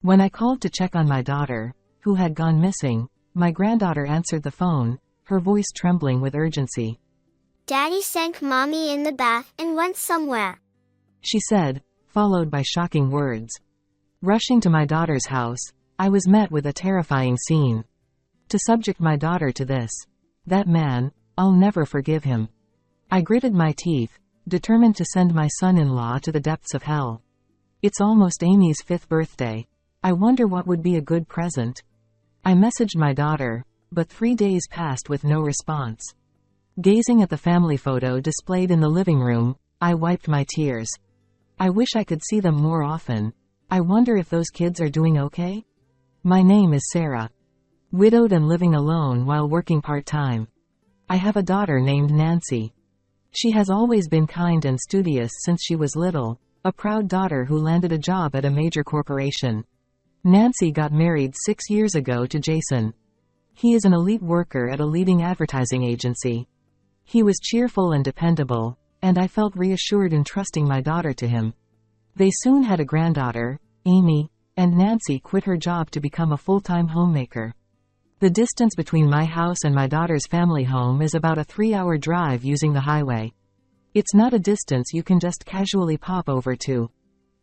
When I called to check on my daughter, who had gone missing, my granddaughter answered the phone, her voice trembling with urgency. Daddy sank mommy in the bath and went somewhere, she said, followed by shocking words. Rushing to my daughter's house, I was met with a terrifying scene. To subject my daughter to this, that man, I'll never forgive him. I gritted my teeth, determined to send my son-in-law to the depths of hell. It's almost Amy's 5th birthday. I wonder what would be a good present. I messaged my daughter, but 3 days passed with no response. Gazing at the family photo displayed in the living room, I wiped my tears. I wish I could see them more often. I wonder if those kids are doing okay? My name is Sarah. Widowed and living alone while working part-time. I have a daughter named Nancy. She has always been kind and studious since she was little, a proud daughter who landed a job at a major corporation. Nancy got married 6 years ago to Jason. He is an elite worker at a leading advertising agency. He was cheerful and dependable, and I felt reassured in trusting my daughter to him. They soon had a granddaughter, Amy, and Nancy quit her job to become a full-time homemaker. The distance between my house and my daughter's family home is about a 3-hour drive using the highway. It's not a distance you can just casually pop over to.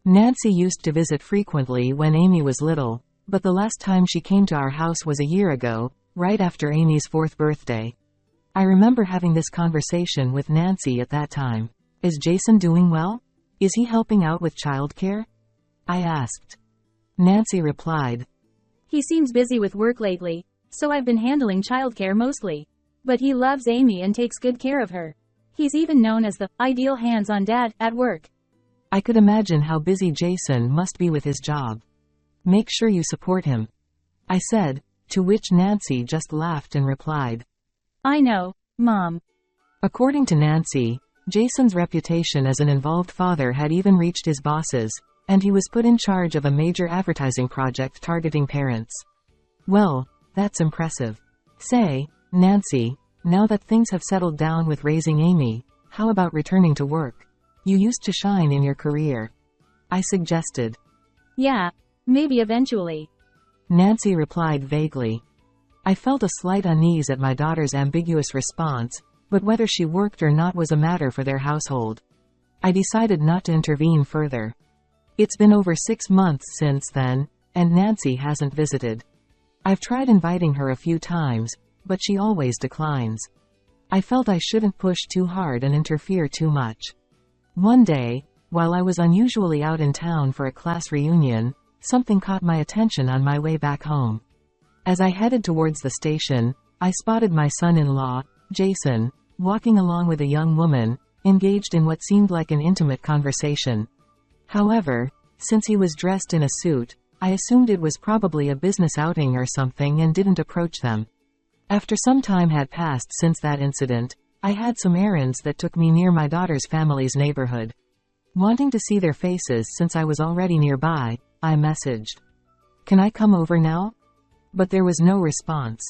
Nancy used to visit frequently when Amy was little, but the last time she came to our house was a year ago, right after Amy's 4th birthday. I remember having this conversation with Nancy at that time. Is Jason doing well? Is he helping out with childcare? I asked. Nancy replied, He seems busy with work lately, so I've been handling childcare mostly. But he loves Amy and takes good care of her. He's even known as the ideal hands-on dad at work. I could imagine how busy Jason must be with his job. Make sure you support him, I said, to which Nancy just laughed and replied, I know, Mom. According to Nancy, Jason's reputation as an involved father had even reached his bosses, and he was put in charge of a major advertising project targeting parents. Well, that's impressive. Say, Nancy, now that things have settled down with raising Amy, how about returning to work? You used to shine in your career, I suggested. Yeah, maybe eventually, Nancy replied vaguely. I felt a slight unease at my daughter's ambiguous response, but whether she worked or not was a matter for their household. I decided not to intervene further. It's been over 6 months since then, and Nancy hasn't visited. I've tried inviting her a few times, but she always declines. I felt I shouldn't push too hard and interfere too much. One day, while I was unusually out in town for a class reunion, something caught my attention on my way back home. As I headed towards the station, I spotted my son-in-law, Jason, walking along with a young woman, engaged in what seemed like an intimate conversation. However, since he was dressed in a suit, I assumed it was probably a business outing or something and didn't approach them. After some time had passed since that incident, I had some errands that took me near my daughter's family's neighborhood. Wanting to see their faces since I was already nearby, I messaged, Can I come over now? But there was no response.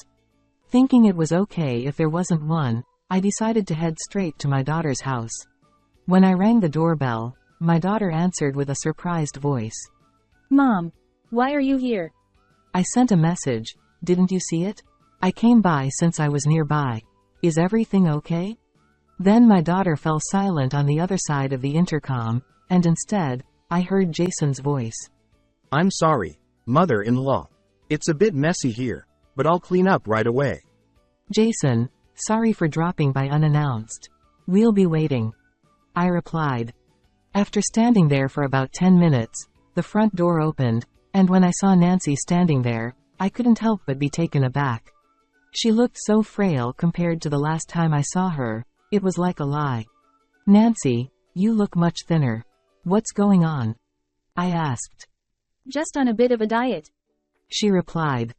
Thinking it was okay if there wasn't one, I decided to head straight to my daughter's house. When I rang the doorbell, my daughter answered with a surprised voice. Mom, why are you here? I sent a message, didn't you see it? I came by since I was nearby. Is everything okay? Then my daughter fell silent on the other side of the intercom, and instead, I heard Jason's voice. I'm sorry, mother-in-law. It's a bit messy here, but I'll clean up right away. Jason, sorry for dropping by unannounced. We'll be waiting, I replied. After standing there for about 10 minutes, the front door opened, and when I saw Nancy standing there, I couldn't help but be taken aback. She looked so frail compared to the last time I saw her, it was like a lie. Nancy, you look much thinner. What's going on? I asked. Just on a bit of a diet, she replied.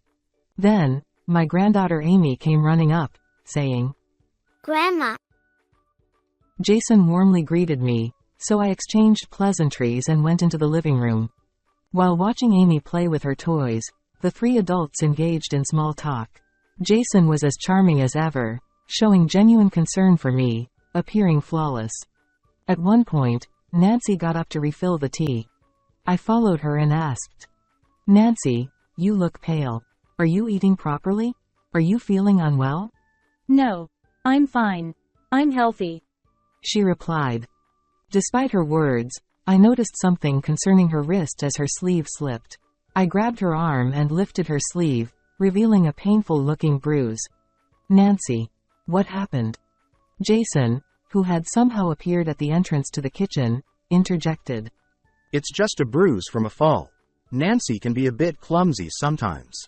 Then, my granddaughter Amy came running up, saying, Grandma. Jason warmly greeted me, so I exchanged pleasantries and went into the living room. While watching Amy play with her toys, the 3 adults engaged in small talk. Jason was as charming as ever, showing genuine concern for me, appearing flawless. At one point, Nancy got up to refill the tea. I followed her and asked, Nancy, you look pale. Are you eating properly? Are you feeling unwell? No. I'm fine. I'm healthy. She replied. Despite her words, I noticed something concerning her wrist as her sleeve slipped. I grabbed her arm and lifted her sleeve, revealing a painful-looking bruise. Nancy. What happened? Jason, who had somehow appeared at the entrance to the kitchen, interjected. It's just a bruise from a fall. Nancy can be a bit clumsy sometimes.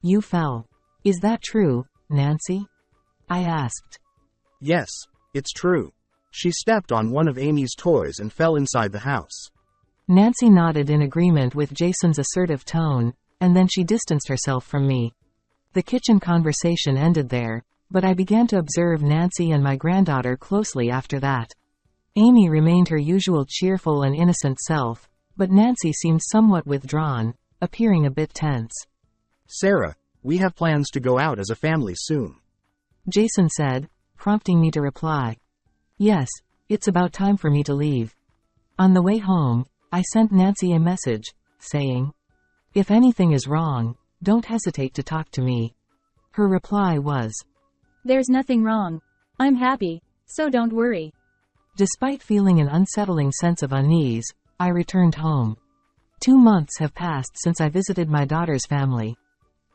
You fell. Is that true, Nancy? I asked. Yes, it's true. She stepped on one of Amy's toys and fell inside the house. Nancy nodded in agreement with Jason's assertive tone, and then she distanced herself from me. The kitchen conversation ended there, but I began to observe Nancy and my granddaughter closely after that. Amy remained her usual cheerful and innocent self, but Nancy seemed somewhat withdrawn, appearing a bit tense. Sarah, we have plans to go out as a family soon. Jason said, prompting me to reply. Yes, it's about time for me to leave. On the way home, I sent Nancy a message, saying, if anything is wrong, don't hesitate to talk to me. Her reply was, There's nothing wrong. I'm happy, so don't worry. Despite feeling an unsettling sense of unease, I returned home. 2 months have passed since I visited my daughter's family.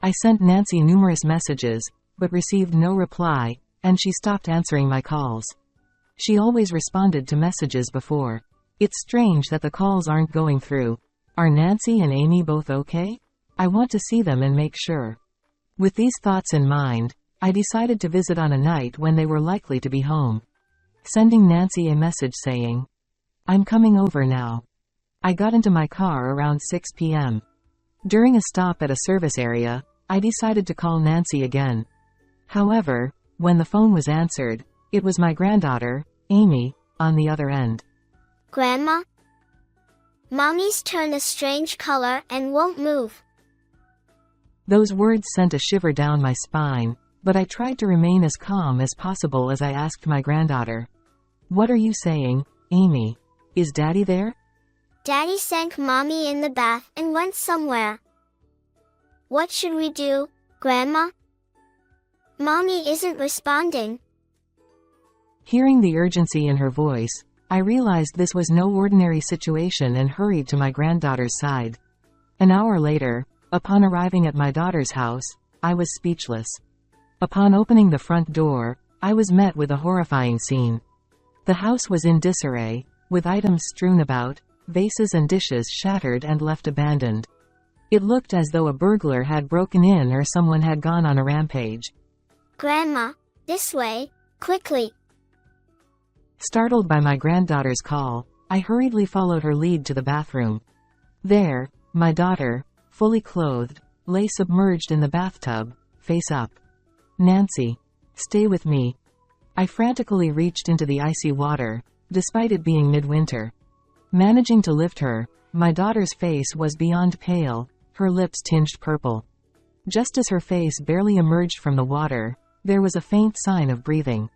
I sent Nancy numerous messages, but received no reply, and she stopped answering my calls. She always responded to messages before. It's strange that the calls aren't going through. Are Nancy and Amy both okay? I want to see them and make sure. With these thoughts in mind, I decided to visit on a night when they were likely to be home. Sending Nancy a message saying, I'm coming over now. I got into my car around 6 p.m. During a stop at a service area, I decided to call Nancy again. However, when the phone was answered, it was my granddaughter, Amy, on the other end. Grandma? Mommy's turned a strange color and won't move. Those words sent a shiver down my spine, but I tried to remain as calm as possible as I asked my granddaughter. What are you saying, Amy? Is Daddy there? Daddy sank Mommy in the bath and went somewhere. What should we do, Grandma? Mommy isn't responding. Hearing the urgency in her voice, I realized this was no ordinary situation and hurried to my granddaughter's side. An hour later, upon arriving at my daughter's house, I was speechless. Upon opening the front door, I was met with a horrifying scene. The house was in disarray, with items strewn about, vases and dishes shattered and left abandoned. It looked as though a burglar had broken in or someone had gone on a rampage. Grandma, this way, quickly. Startled by my granddaughter's call, I hurriedly followed her lead to the bathroom. There, my daughter, fully clothed, lay submerged in the bathtub, face up. Nancy, stay with me. I frantically reached into the icy water, despite it being midwinter. Managing to lift her, my daughter's face was beyond pale, her lips tinged purple. Just as her face barely emerged from the water, there was a faint sign of breathing.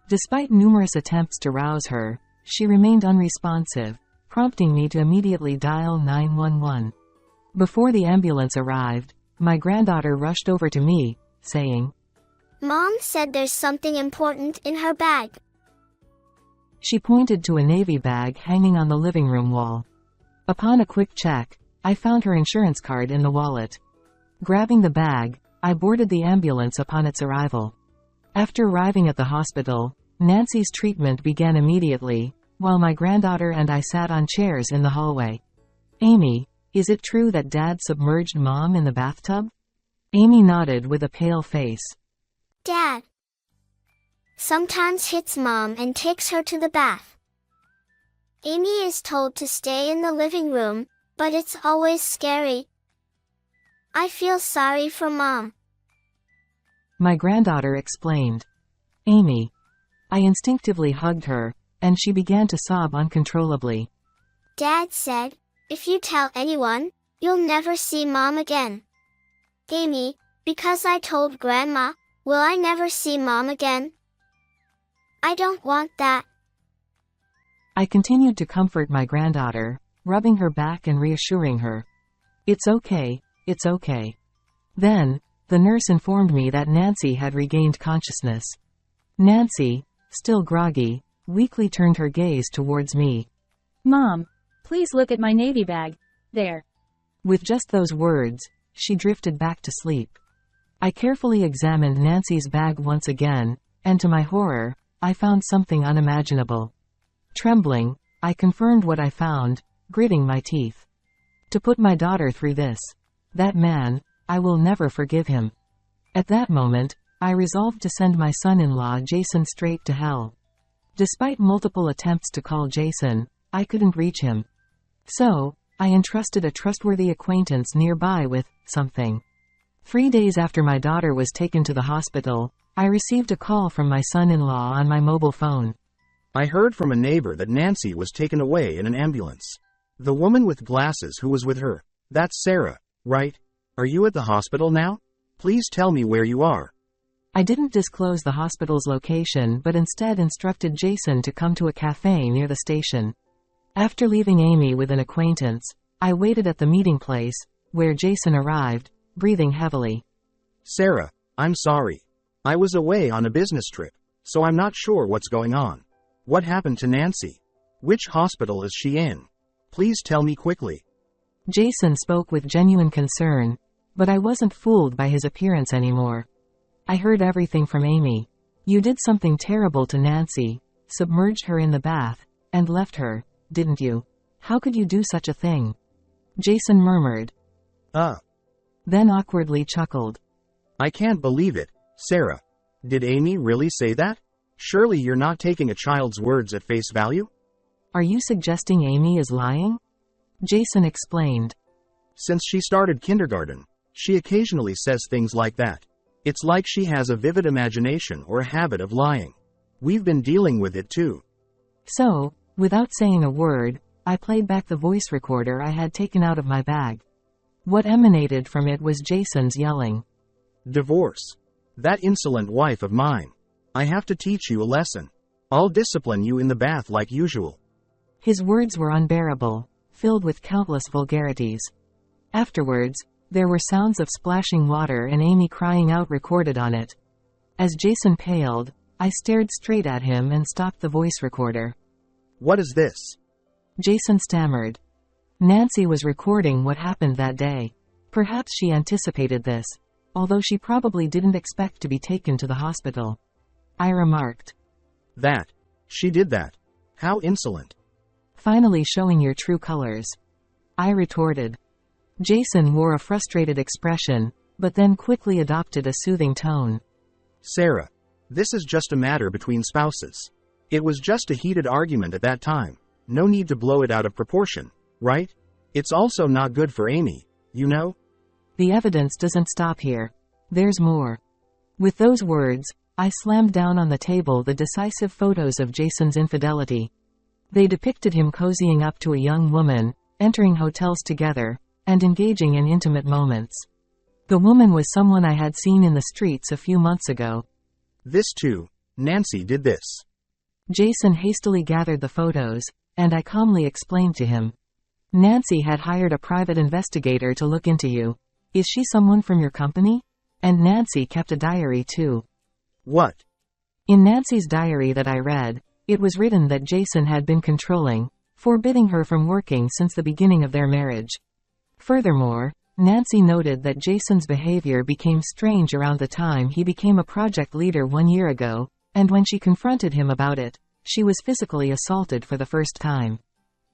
Despite numerous attempts to rouse her, she remained unresponsive, prompting me to immediately dial 911. Before the ambulance arrived, my granddaughter rushed over to me, saying, Mom said there's something important in her bag. She pointed to a navy bag hanging on the living room wall. Upon a quick check, I found her insurance card in the wallet. Grabbing the bag, I boarded the ambulance upon its arrival. After arriving at the hospital, Nancy's treatment began immediately, while my granddaughter and I sat on chairs in the hallway. Amy, is it true that Dad submerged Mom in the bathtub? Amy nodded with a pale face. Dad sometimes hits Mom and takes her to the bath. Amy is told to stay in the living room, but it's always scary. I feel sorry for Mom. My granddaughter explained. Amy. I instinctively hugged her, and she began to sob uncontrollably. Dad said, if you tell anyone, you'll never see Mom again. Amy, because I told Grandma, will I never see Mom again? I don't want that. I continued to comfort my granddaughter, rubbing her back and reassuring her. It's okay, it's okay. Then, the nurse informed me that Nancy had regained consciousness. Nancy, still groggy, weakly turned her gaze towards me. Mom, please look at my navy bag. There. With just those words, she drifted back to sleep. I carefully examined Nancy's bag once again, and to my horror, I found something unimaginable. Trembling, I confirmed what I found, gritting my teeth. To put my daughter through this. That man, I will never forgive him. At that moment, I resolved to send my son-in-law Jason straight to hell. Despite multiple attempts to call Jason, I couldn't reach him. So, I entrusted a trustworthy acquaintance nearby with something. 3 days after my daughter was taken to the hospital, I received a call from my son-in-law on my mobile phone. I heard from a neighbor that Nancy was taken away in an ambulance. The woman with glasses who was with her. That's Sarah, right? Are you at the hospital now? Please tell me where you are. I didn't disclose the hospital's location but instead instructed Jason to come to a cafe near the station. After leaving Amy with an acquaintance, I waited at the meeting place, where Jason arrived, breathing heavily. Sarah, I'm sorry. I was away on a business trip, so I'm not sure what's going on. What happened to Nancy? Which hospital is she in? Please tell me quickly. Jason spoke with genuine concern, but I wasn't fooled by his appearance anymore. I heard everything from Amy. You did something terrible to Nancy, submerged her in the bath, and left her, didn't you? How could you do such a thing? Jason murmured. Then awkwardly chuckled. I can't believe it, Sarah. Did Amy really say that? Surely you're not taking a child's words at face value? Are you suggesting Amy is lying? Jason explained. Since she started kindergarten, she occasionally says things like that. It's like she has a vivid imagination or a habit of lying. We've been dealing with it too. So, without saying a word, I played back the voice recorder I had taken out of my bag. What emanated from it was Jason's yelling. Divorce. That insolent wife of mine. I have to teach you a lesson. I'll discipline you in the bath like usual. His words were unbearable, filled with countless vulgarities. Afterwards, there were sounds of splashing water and Amy crying out recorded on it. As Jason paled, I stared straight at him and stopped the voice recorder. What is this? Jason stammered. Nancy was recording what happened that day. Perhaps she anticipated this, although she probably didn't expect to be taken to the hospital. I remarked. That. She did that. How insolent. Finally showing your true colors. I retorted. Jason wore a frustrated expression, but then quickly adopted a soothing tone. Sarah, this is just a matter between spouses. It was just a heated argument at that time. No need to blow it out of proportion, right? It's also not good for Amy, you know? The evidence doesn't stop here. There's more. With those words, I slammed down on the table the decisive photos of Jason's infidelity. They depicted him cozying up to a young woman, entering hotels together, and engaging in intimate moments. The woman was someone I had seen in the streets a few months ago. This too. Nancy did this. Jason hastily gathered the photos, and I calmly explained to him. Nancy had hired a private investigator to look into you. Is she someone from your company? And Nancy kept a diary too. What? In Nancy's diary that I read, it was written that Jason had been controlling, forbidding her from working since the beginning of their marriage. Furthermore, Nancy noted that Jason's behavior became strange around the time he became a project leader 1 year ago, and when she confronted him about it, she was physically assaulted for the first time.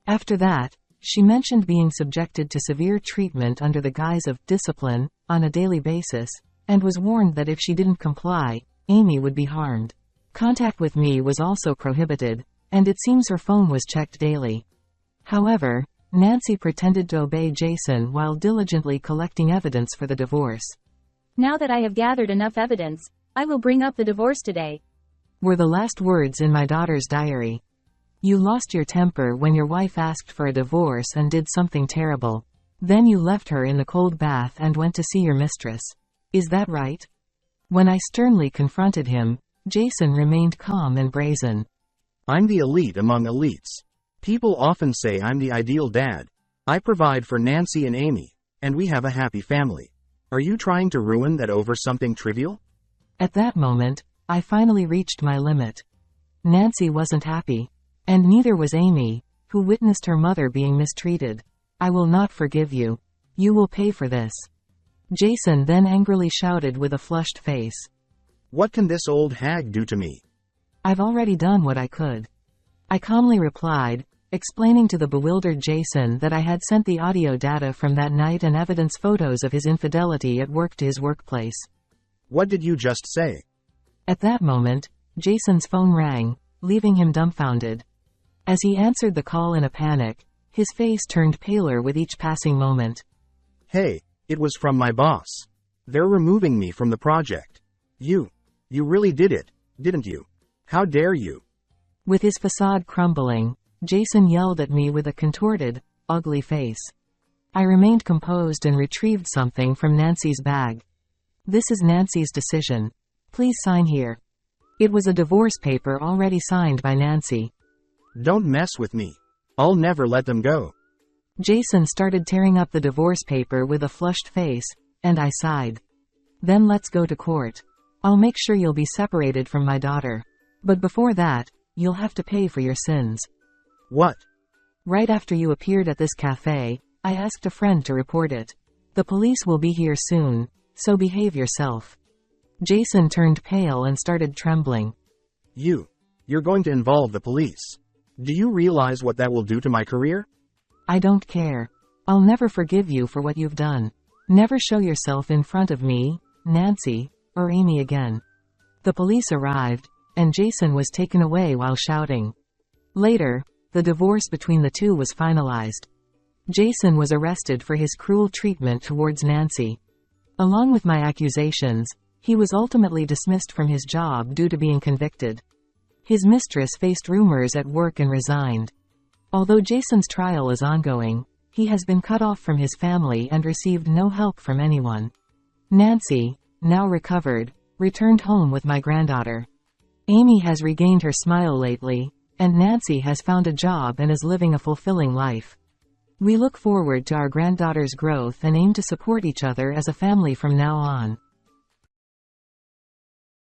After that, she mentioned being subjected to severe treatment under the guise of discipline, on a daily basis, and was warned that if she didn't comply, Amy would be harmed. Contact with me was also prohibited, and it seems her phone was checked daily. However, Nancy pretended to obey Jason while diligently collecting evidence for the divorce. Now that I have gathered enough evidence, I will bring up the divorce today, were the last words in my daughter's diary. You lost your temper when your wife asked for a divorce and did something terrible. Then you left her in the cold bath and went to see your mistress. Is that right? When I sternly confronted him, Jason remained calm and brazen. I'm the elite among elites. People often say I'm the ideal dad. I provide for Nancy and Amy, And we have a happy family. Are you trying to ruin that over something trivial? At that moment, I finally reached my limit. Nancy wasn't happy. And neither was Amy, who witnessed her mother being mistreated. I will not forgive you. You will pay for this. Jason then angrily shouted with a flushed face. What can this old hag do to me? I've already done what I could. I calmly replied, explaining to the bewildered Jason that I had sent the audio data from that night and evidence photos of his infidelity at work to his workplace. What did you just say? At that moment, Jason's phone rang, leaving him dumbfounded. As he answered the call in a panic, his face turned paler with each passing moment. Hey, it was from my boss. They're removing me from the project. You really did it, didn't you? How dare you? With his facade crumbling, Jason yelled at me with a contorted, ugly face. I remained composed and retrieved something from Nancy's bag. This is Nancy's decision. Please sign here. It was a divorce paper already signed by Nancy. Don't mess with me. I'll never let them go. Jason started tearing up the divorce paper with a flushed face, and I sighed. Then let's go to court. I'll make sure you'll be separated from my daughter. But before that, you'll have to pay for your sins. What? Right after you appeared at this cafe, I asked a friend to report it. The police will be here soon, so behave yourself. Jason turned pale and started trembling. You're going to involve the police. Do you realize what that will do to my career? I don't care. I'll never forgive you for what you've done. Never show yourself in front of me, Nancy, or Amy again. The police arrived, and Jason was taken away while shouting. Later, the divorce between the two was finalized. Jason was arrested for his cruel treatment towards Nancy. Along with my accusations, he was ultimately dismissed from his job due to being convicted. His mistress faced rumors at work and resigned. Although Jason's trial is ongoing, he has been cut off from his family and received no help from anyone. Nancy, now recovered, returned home with my granddaughter. Amy has regained her smile lately, and Nancy has found a job and is living a fulfilling life. We look forward to our granddaughter's growth and aim to support each other as a family from now on.